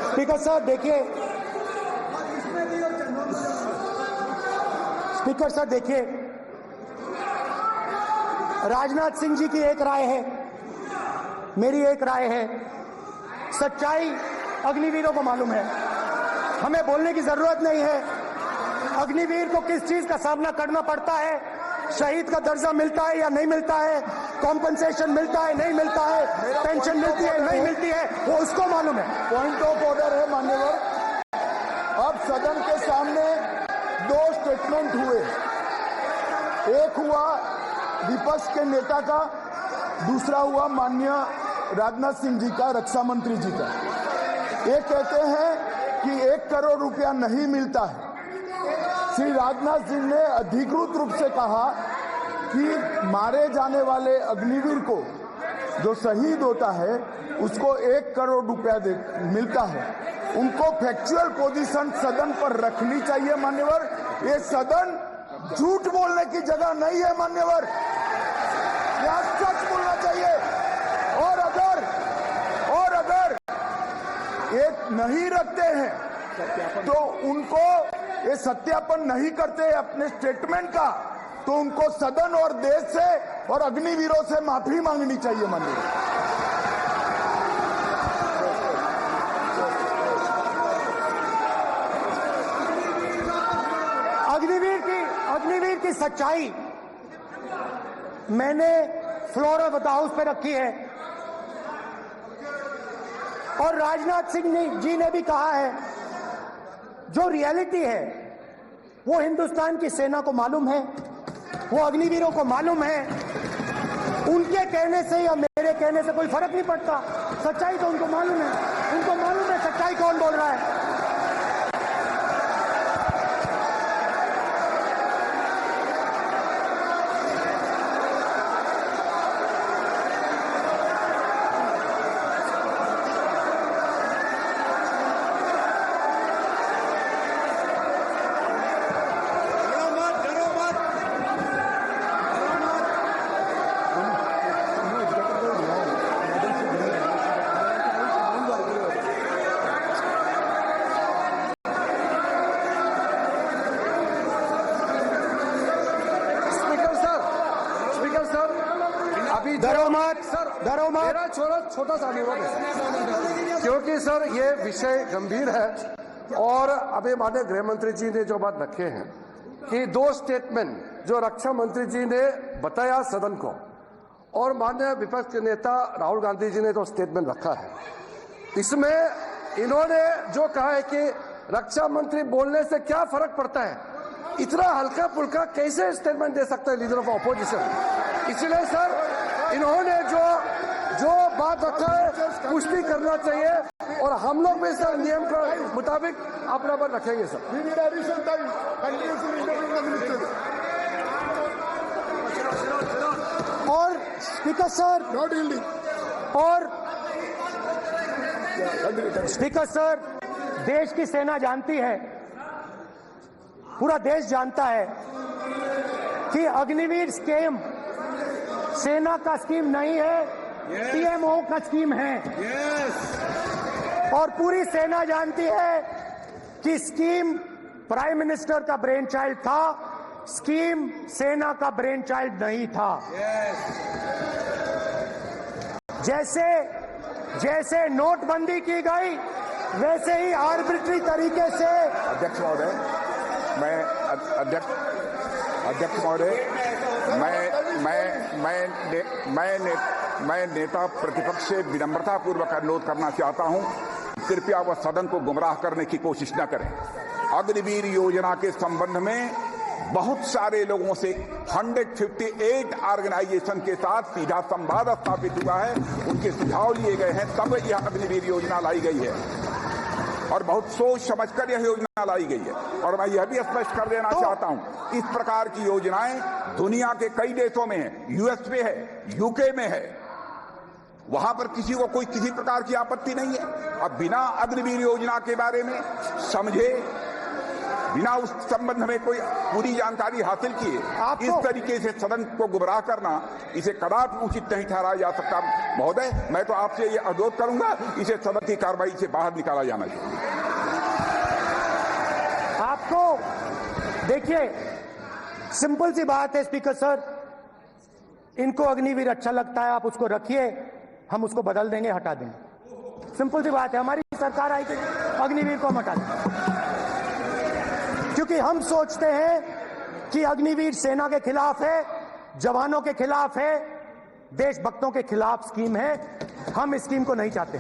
Speaker sir देखिए, speaker sir देखिए, राजनाथ सिंह जी की एक राय है, मेरी एक राय है। सच्चाई अग्निवीरों को मालूम है, हमें बोलने की जरूरत नहीं है। अग्निवीर को किस चीज का सामना करना पड़ता है, शहीद का दर्जा मिलता है या नहीं मिलता है, कॉम्पनसेशन मिलता है नहीं मिलता है, पेंशन मिलती है नहीं मिलती है, वो उसको मालूम है। पॉइंट ऑफ ऑर्डर है मान्यवर। अब सदन के सामने दो स्टेटमेंट हुए, एक हुआ विपक्ष के नेता का, दूसरा हुआ माननीय राजनाथ सिंह जी का, रक्षा मंत्री जी का। ये कहते हैं कि 1 करोड़ रुपया नहीं मिलता है। श्री राजनाथ सिंह ने अधिकृत रूप से कहा कि मारे जाने वाले अग्निवीर को जो शहीद होता है उसको 1 करोड़ रुपया मिलता है। उनको फैक्चुअल पोजीशन सदन पर रखनी चाहिए मान्यवर। ये सदन झूठ बोलने की जगह नहीं है मान्यवर, यहाँ सच बोलना चाहिए। और अगर ये नहीं रखते हैं तो उनको ये सत्यापन नहीं करते अपने स्टेटमेंट का, तो उनको सदन और देश से और अग्निवीरों से माफी मांगनी चाहिए माननीय। अग्निवीर की सच्चाई मैंने फ्लोर ऑफ द हाउस पे रखी है, और राजनाथ सिंह जी ने भी कहा है जो रियलिटी है वो हिंदुस्तान की सेना को मालूम है, वो अग्निवीरों को मालूम है। उनके कहने से या मेरे कहने से कोई फर्क नहीं पड़ता, सच्चाई तो उनको मालूम है, उनको मालूम है सच्चाई कौन बोल रहा है। मेरा छोटा सा अनुरोध है, क्योंकि सर ये विषय गंभीर है और अभी माननीय गृह मंत्री जी ने जो बात रखे हैं कि 2 स्टेटमेंट जो रक्षा मंत्री जी ने बताया सदन को, और माननीय विपक्ष के नेता राहुल गांधी जी ने जो स्टेटमेंट रखा है, इसमें इन्होंने जो कहा है कि रक्षा मंत्री बोलने से क्या फर्क पड़ता है, इतना हल्का फुल्का कैसे स्टेटमेंट दे सकता है लीडर ऑफ ऑपोजिशन। इसलिए सर इन्होंने जो बात रखा है पुष्टि करना चाहिए, और हम लोग भी सर नियम के मुताबिक अपना बात रखेंगे सर। और स्पीकर सर स्पीकर सर, देश की सेना जानती है, पूरा देश जानता है कि अग्निवीर स्कीम सेना का स्कीम नहीं है, पीएमओ का स्कीम है। और पूरी सेना जानती है कि स्कीम प्राइम मिनिस्टर का ब्रेन चाइल्ड था, स्कीम सेना का ब्रेन चाइल्ड नहीं था। जैसे नोटबंदी की गई वैसे ही आर्बिट्री तरीके से। अध्यक्ष महोदय, मैं नेता प्रतिपक्ष से विनम्रता पूर्वक अनुरोध करना चाहता हूं, कृपया वह सदन को गुमराह करने की कोशिश न करें। अग्निवीर योजना के संबंध में बहुत सारे लोगों से 158 ऑर्गेनाइजेशन के साथ सीधा संवाद स्थापित हुआ है, उनके सुझाव लिए गए हैं, तब यह अग्निवीर योजना लाई गई है और बहुत सोच समझकर यह योजना लाई गई है। और मैं यह भी स्पष्ट कर देना चाहता हूं, इस प्रकार की योजनाएं दुनिया के कई देशों में है, यूएस में है, यूके में है, वहां पर किसी को कोई किसी प्रकार की आपत्ति नहीं है। अब बिना अग्निवीर योजना के बारे में समझे बिना उस संबंध में कोई पूरी जानकारी हासिल किए इस तरीके से सदन को गुमराह करना, इसे कदापि उचित नहीं ठहराया जा सकता। महोदय, मैं तो आपसे ये अनुरोध करूंगा, इसे सदन की कार्रवाई से बाहर निकाला जाना चाहिए। आपको देखिए, सिंपल सी बात है स्पीकर सर, इनको अग्निवीर अच्छा लगता है, आप उसको रखिए, हम उसको बदल देंगे, हटा देंगे। सिंपल सी बात है, हमारी सरकार आई तो अग्निवीर को हम हटा देंगे, क्योंकि हम सोचते हैं कि अग्निवीर सेना के खिलाफ है, जवानों के खिलाफ है, देशभक्तों के खिलाफ स्कीम है। हम इस स्कीम को नहीं चाहते।